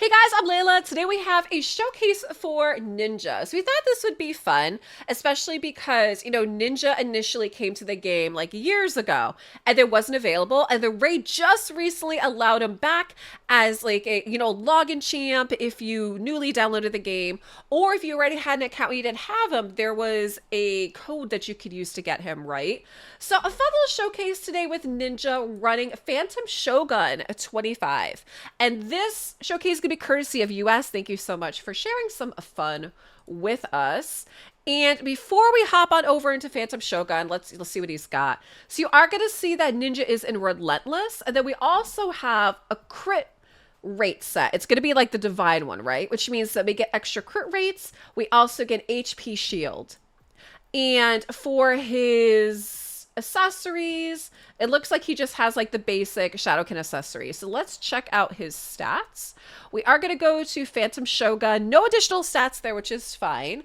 Hey guys, I'm Leila. Today we have a showcase for Ninja. So we thought this would be fun, especially because, Ninja initially came to the game like years ago and it wasn't available. And the raid just recently allowed him back as like a, login champ if you newly downloaded the game. Or if you already had an account and you didn't have him, there was a code that you could use to get him, right? So a fun little showcase today with Ninja running Phantom Shogun 25. And this showcase is going to be courtesy of US. Thank you so much for sharing some fun with us. And before we hop on over into Phantom Shogun, let's see what he's got. So you are going to see that Ninja is in Relentless. And then we also have a crit rate set. It's going to be like the divine one, right? Which means that we get extra crit rates. We also get HP shield. And for his accessories, it looks like he just has like the basic Shadowkin accessories. So let's check out his stats. We are going to go to Phantom Shogun. No additional stats there, which is fine.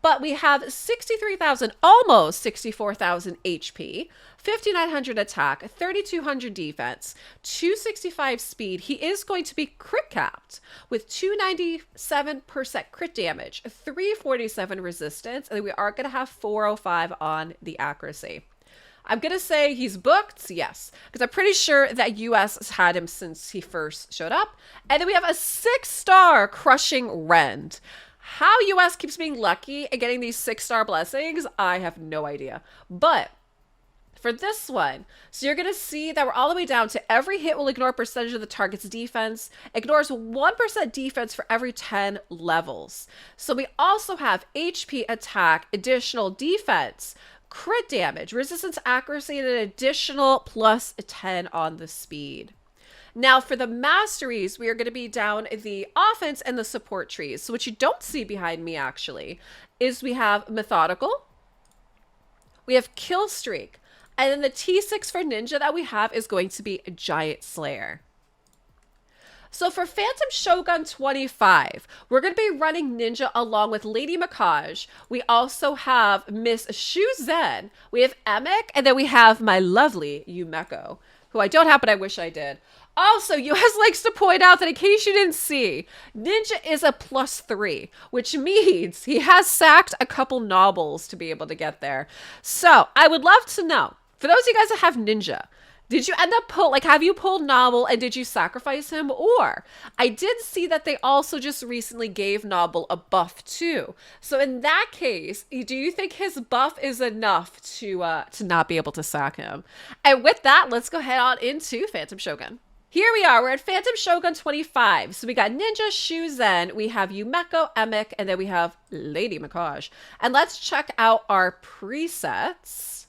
But we have 63,000, almost 64,000 HP, 5,900 attack, 3,200 defense, 265 speed. He is going to be crit capped with 297% crit damage, 347 resistance, and we are going to have 405 on the accuracy. I'm going to say he's booked, yes, because I'm pretty sure that US has had him since he first showed up. And then we have a 6-star Crushing Rend. How US keeps being lucky and getting these 6-star blessings, I have no idea. But for this one, so you're going to see that we're all the way down to every hit will ignore a percentage of the target's defense, ignores 1% defense for every 10 levels. So we also have HP, attack, additional defense, crit damage, resistance, accuracy, and an additional plus 10 on the speed. Now for the masteries, we are going to be down the offense and the support trees. So what you don't see behind me actually is we have Methodical, we have Kill Streak, and then the T6 for Ninja that we have is going to be Giant Slayer. So for Phantom Shogun 25, we're going to be running Ninja along with Lady Makaj. We also have Miss Shuzen. We have Emic, and then we have my lovely Yumeko, who I don't have, but I wish I did. Also, US likes to point out that in case you didn't see, Ninja is a +3, which means he has sacked a couple nobles to be able to get there. So I would love to know, for those of you guys that have Ninja, did you end up have you pulled Noble and did you sacrifice him? Or I did see that they also just recently gave Noble a buff too. So in that case, do you think his buff is enough to not be able to sack him? And with that, let's go head on into Phantom Shogun. Here we are, we're at Phantom Shogun 25. So we got Ninja, Shuzen, we have Yumeko, Emic, and then we have Lady Makaj. And let's check out our presets.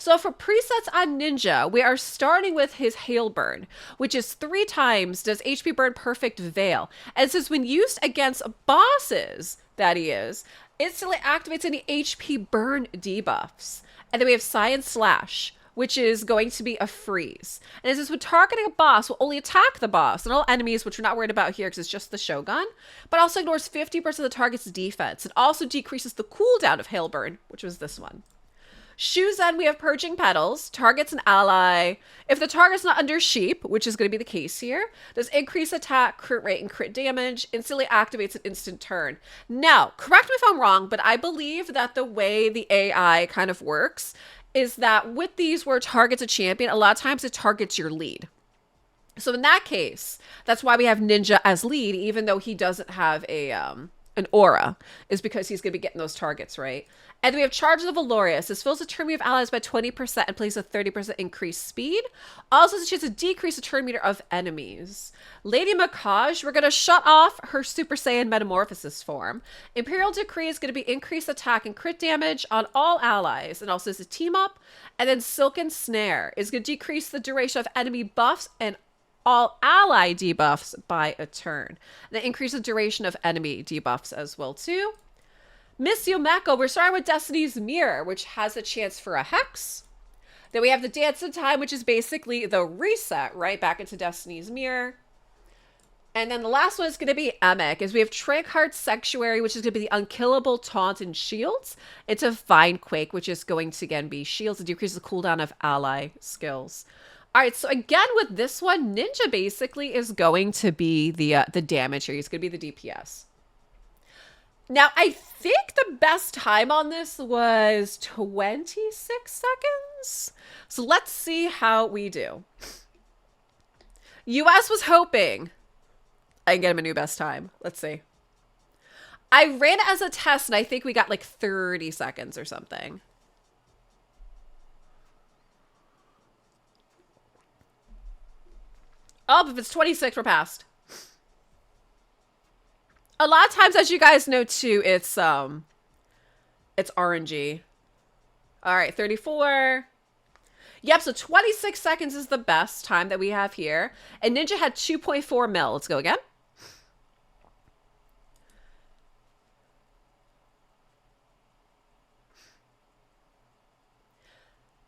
So for presets on Ninja, we are starting with his Hail Burn, which is 3 times does HP burn Perfect Veil. And it says when used against bosses, that he is, instantly activates any HP burn debuffs. And then we have Science Slash, which is going to be a freeze. And it says when targeting a boss will only attack the boss and all enemies, which we're not worried about here because it's just the Shogun, but also ignores 50% of the target's defense and also decreases the cooldown of Hail Burn, which was this one. Shuzen, we have Purging Petals, targets an ally. If the target's not under Sheep, which is going to be the case here, does increase attack, crit rate, and crit damage, instantly activates an instant turn. Now, correct me if I'm wrong, but I believe that the way the AI kind of works is that with these where it targets a champion, a lot of times it targets your lead. So in that case, that's why we have Ninja as lead, even though he doesn't have an aura, is because he's going to be getting those targets, right? And then we have Charge of the Valorious. This fills the turn meter of allies by 20% and places a 30% increased speed. Also has a chance to decrease the turn meter of enemies. Lady Makaj, we're going to shut off her Super Saiyan Metamorphosis form. Imperial Decree is going to be increased attack and crit damage on all allies. And also is a team up. And then Silken Snare is going to decrease the duration of enemy buffs and all ally debuffs by a turn. And increase the duration of enemy debuffs as well too. Miss Yumeko, we're starting with Destiny's Mirror, which has a chance for a Hex. Then we have the Dance in Time, which is basically the reset, right? Back into Destiny's Mirror. And then the last one is going to be Emic, is we have Trankheart Sanctuary, which is going to be the Unkillable Taunt and Shields. It's a Vine Quake, which is going to, again, be shields and decrease the cooldown of ally skills. All right, so again with this one, Ninja basically is going to be the damage here. He's going to be the DPS. Now, I think the best time on this was 26 seconds. So let's see how we do. US was hoping I can get him a new best time. Let's see. I ran it as a test, and I think we got like 30 seconds or something. Oh, if it's 26, we're past. A lot of times, as you guys know too, it's RNG. All right, 34. Yep, so 26 seconds is the best time that we have here. And Ninja had 2.4 mil. Let's go again.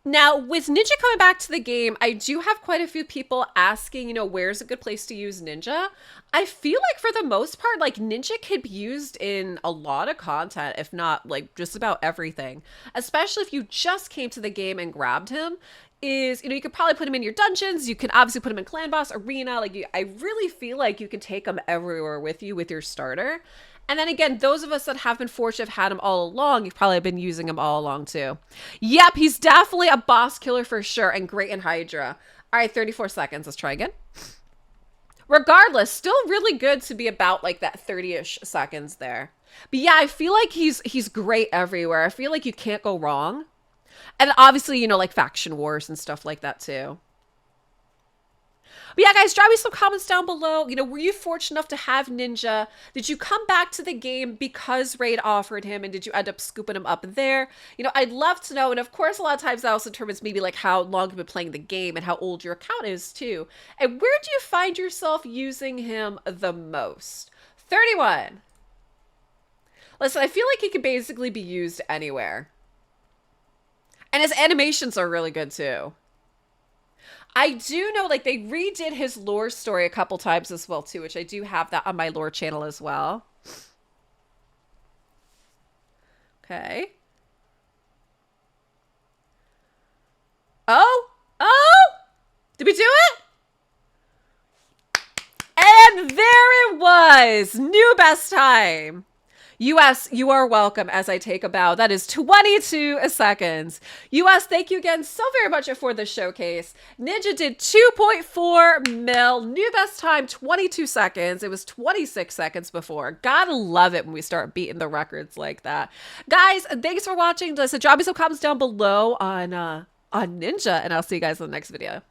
Now, with Ninja coming back to the game, I do have quite a few people asking, you know, where's a good place to use Ninja? I feel like for the most part, like Ninja can be used in a lot of content, if not like just about everything. Especially if you just came to the game and grabbed him. Is, you know, you could probably put him in your dungeons. You can obviously put him in clan boss, arena. Like, I really feel like you can take him everywhere with you with your starter. And then again, those of us that have been fortunate have had him all along, you've probably been using him all along too. Yep, he's definitely a boss killer for sure, and great in Hydra. All right, 34 seconds. Let's try again. Regardless, still really good to be about like that 30-ish seconds there. But yeah, I feel like he's great everywhere. I feel like you can't go wrong. And obviously, you know, like faction wars and stuff like that too. But yeah, guys, drop me some comments down below. You know, were you fortunate enough to have Ninja? Did you come back to the game because Raid offered him, and did you end up scooping him up there? You know, I'd love to know. And of course, a lot of times that also determines maybe like how long you've been playing the game and how old your account is too. And where do you find yourself using him the most? 31. Listen, I feel like he could basically be used anywhere. And his animations are really good too. I do know, like, they redid his lore story a couple times as well, too, which I do have that on my lore channel as well. Okay. Oh! Oh! Did we do it? And there it was! New best time! US, you are welcome as I take a bow. That is 22 seconds. US, thank you again so very much for the showcase. Ninja did 2.4 mil. New best time, 22 seconds. It was 26 seconds before. Gotta love it when we start beating the records like that. Guys, thanks for watching. Just drop me some comments down below on Ninja, and I'll see you guys in the next video.